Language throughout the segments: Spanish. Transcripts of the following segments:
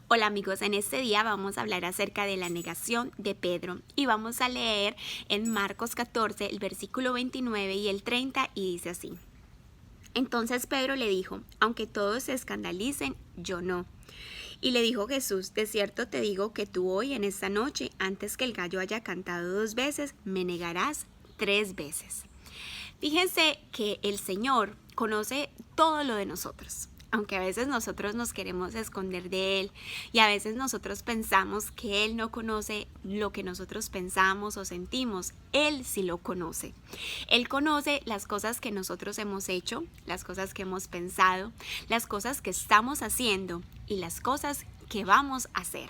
Hola amigos, en este día vamos a hablar acerca de la negación de Pedro y vamos a leer en Marcos 14 el versículo 29 y el 30 y dice así. Entonces Pedro le dijo, aunque todos se escandalicen, yo no. Y le dijo Jesús, de cierto te digo que tú hoy en esta noche, antes que el gallo haya cantado 2 veces, me negarás 3 veces. Fíjense que el Señor conoce todo lo de nosotros. Aunque a veces nosotros nos queremos esconder de Él y a veces nosotros pensamos que Él no conoce lo que nosotros pensamos o sentimos, Él sí lo conoce. Él conoce las cosas que nosotros hemos hecho, las cosas que hemos pensado, las cosas que estamos haciendo y las cosas que vamos a hacer,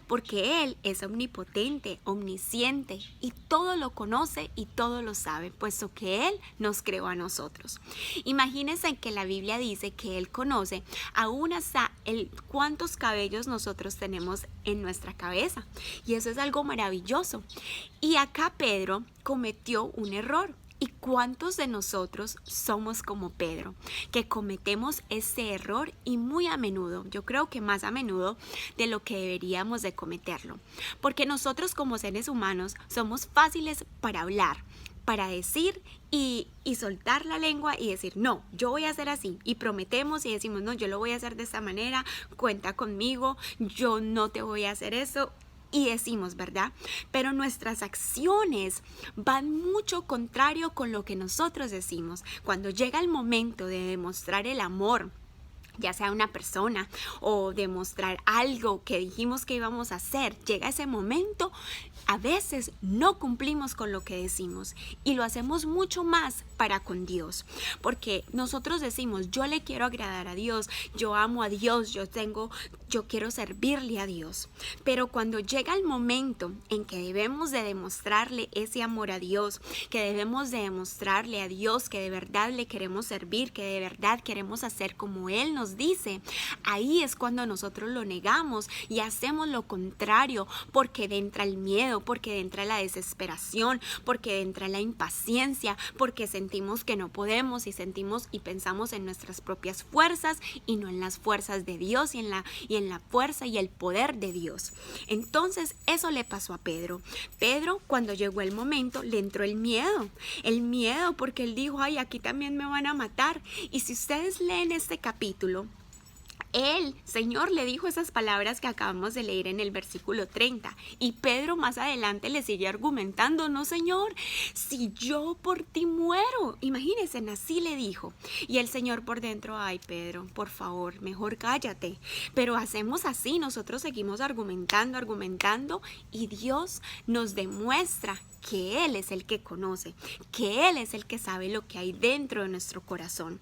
porque Él es omnipotente, omnisciente y todo lo conoce y todo lo sabe, puesto que Él nos creó a nosotros. Imagínense que la Biblia dice que Él conoce aún hasta cuántos cabellos nosotros tenemos en nuestra cabeza, y eso es algo maravilloso. Y acá Pedro cometió un error. ¿Y cuántos de nosotros somos como Pedro, que cometemos ese error y muy a menudo? Yo creo que más a menudo de lo que deberíamos de cometerlo. Porque nosotros como seres humanos somos fáciles para hablar, para decir y soltar la lengua y decir, no, yo voy a hacer así. Y prometemos y decimos, no, yo lo voy a hacer de esta manera, cuenta conmigo, yo no te voy a hacer eso. Y decimos, ¿verdad? Pero nuestras acciones van mucho contrario con lo que nosotros decimos. Cuando llega el momento de demostrar el amor, ya sea una persona o demostrar algo que dijimos que íbamos a hacer, llega ese momento, a veces no cumplimos con lo que decimos y lo hacemos mucho más para con Dios, porque nosotros decimos, yo le quiero agradar a Dios, yo amo a Dios, yo quiero servirle a Dios, pero cuando llega el momento en que debemos de demostrarle ese amor a Dios, que debemos de demostrarle a Dios que de verdad le queremos servir, que de verdad queremos hacer como Él nos dice, ahí es cuando nosotros lo negamos y hacemos lo contrario, porque entra el miedo, porque entra la desesperación, porque entra la impaciencia, porque sentimos que no podemos y sentimos y pensamos en nuestras propias fuerzas y no en las fuerzas de Dios y en la fuerza y el poder de Dios. Entonces eso le pasó a Pedro. Pedro, cuando llegó el momento, le entró el miedo porque él dijo, ay, aquí también me van a matar. Y si ustedes leen este capítulo, el Señor le dijo esas palabras que acabamos de leer en el versículo 30 y Pedro más adelante le sigue argumentando, no Señor, si yo por ti muero, imagínense, así le dijo. Y el Señor por dentro, ay Pedro, por favor, mejor cállate. Pero hacemos así, nosotros seguimos argumentando y Dios nos demuestra que Él es el que conoce, que Él es el que sabe lo que hay dentro de nuestro corazón.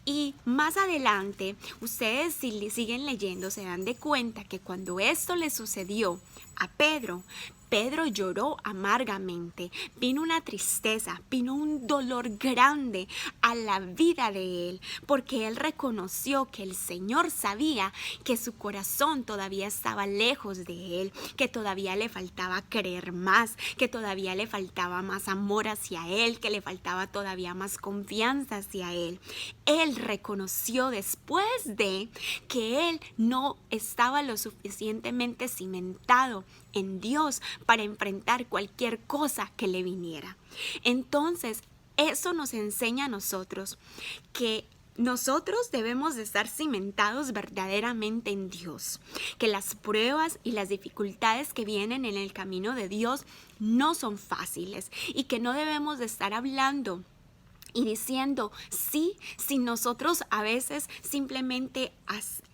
Y más adelante, ustedes si siguen leyendo se dan de cuenta que cuando esto le sucedió a Pedro lloró amargamente, vino una tristeza, vino un dolor grande a la vida de él, porque él reconoció que el Señor sabía que su corazón todavía estaba lejos de él, que todavía le faltaba creer más, que todavía le faltaba más amor hacia él, que le faltaba todavía más confianza hacia él. Él reconoció después de que él no estaba lo suficientemente cimentado en Dios para enfrentar cualquier cosa que le viniera. Entonces, eso nos enseña a nosotros que nosotros debemos de estar cimentados verdaderamente en Dios, que las pruebas y las dificultades que vienen en el camino de Dios no son fáciles y que no debemos de estar hablando y diciendo sí, si nosotros a veces simplemente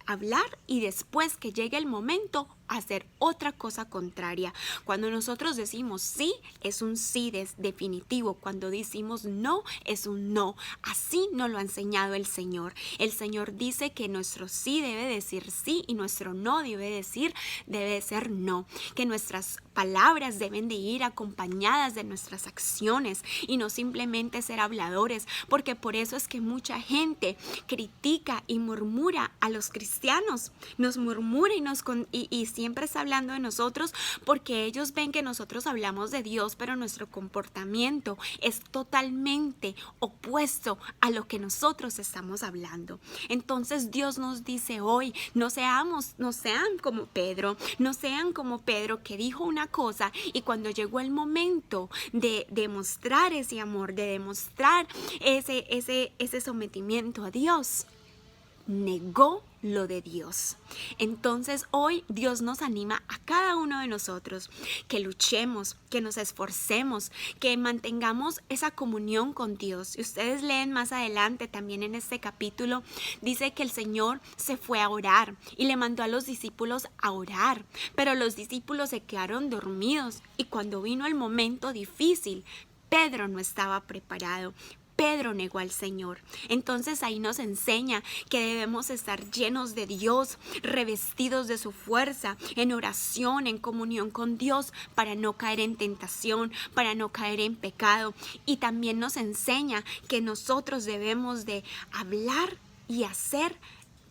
hablar y después que llegue el momento hacer otra cosa contraria. Cuando nosotros decimos sí, es un sí definitivo. Cuando decimos no, es un no. Así nos lo ha enseñado el Señor. El Señor dice que nuestro sí debe decir sí y nuestro no debe ser no. Que nuestras palabras deben de ir acompañadas de nuestras acciones y no simplemente ser habladores, porque por eso es que mucha gente critica y murmura a los cristianos cristianos, nos murmura y siempre está hablando de nosotros porque ellos ven que nosotros hablamos de Dios, pero nuestro comportamiento es totalmente opuesto a lo que nosotros estamos hablando. Entonces Dios nos dice hoy, no sean como Pedro, no sean como Pedro que dijo una cosa y cuando llegó el momento de demostrar ese amor, de demostrar ese sometimiento a Dios, negó lo de Dios. Entonces hoy Dios nos anima a cada uno de nosotros que luchemos, que nos esforcemos, que mantengamos esa comunión con Dios. Y ustedes leen más adelante también en este capítulo, dice que el Señor se fue a orar y le mandó a los discípulos a orar, pero los discípulos se quedaron dormidos y cuando vino el momento difícil, Pedro no estaba preparado. Pedro negó al Señor. Entonces ahí nos enseña que debemos estar llenos de Dios, revestidos de su fuerza, en oración, en comunión con Dios, para no caer en tentación, para no caer en pecado. Y también nos enseña que nosotros debemos de hablar y hacer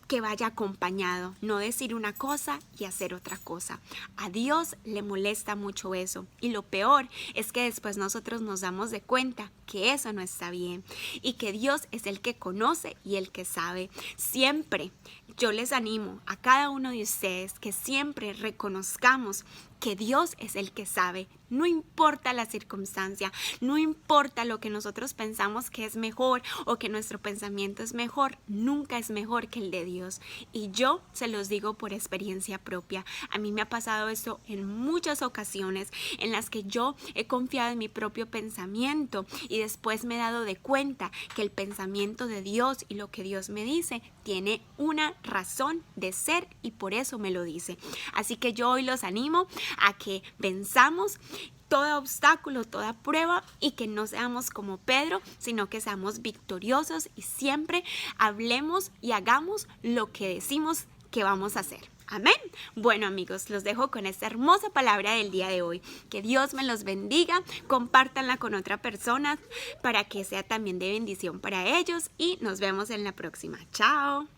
que vaya acompañado, no decir una cosa y hacer otra cosa. A Dios le molesta mucho eso y lo peor es que después nosotros nos damos de cuenta que eso no está bien y que Dios es el que conoce y el que sabe. Siempre yo les animo a cada uno de ustedes que siempre reconozcamos que Dios es el que sabe, no importa la circunstancia, no importa lo que nosotros pensamos que es mejor o que nuestro pensamiento es mejor, nunca es mejor que el de Dios. Y yo se los digo por experiencia propia. A mí me ha pasado esto en muchas ocasiones en las que yo he confiado en mi propio pensamiento y después me he dado de cuenta que el pensamiento de Dios y lo que Dios me dice tiene una razón de ser y por eso me lo dice. Así que yo hoy los animo a que venzamos todo obstáculo, toda prueba y que no seamos como Pedro, sino que seamos victoriosos y siempre hablemos y hagamos lo que decimos que vamos a hacer. Amén. Bueno amigos, los dejo con esta hermosa palabra del día de hoy. Que Dios me los bendiga, compártanla con otra persona para que sea también de bendición para ellos y nos vemos en la próxima. Chao.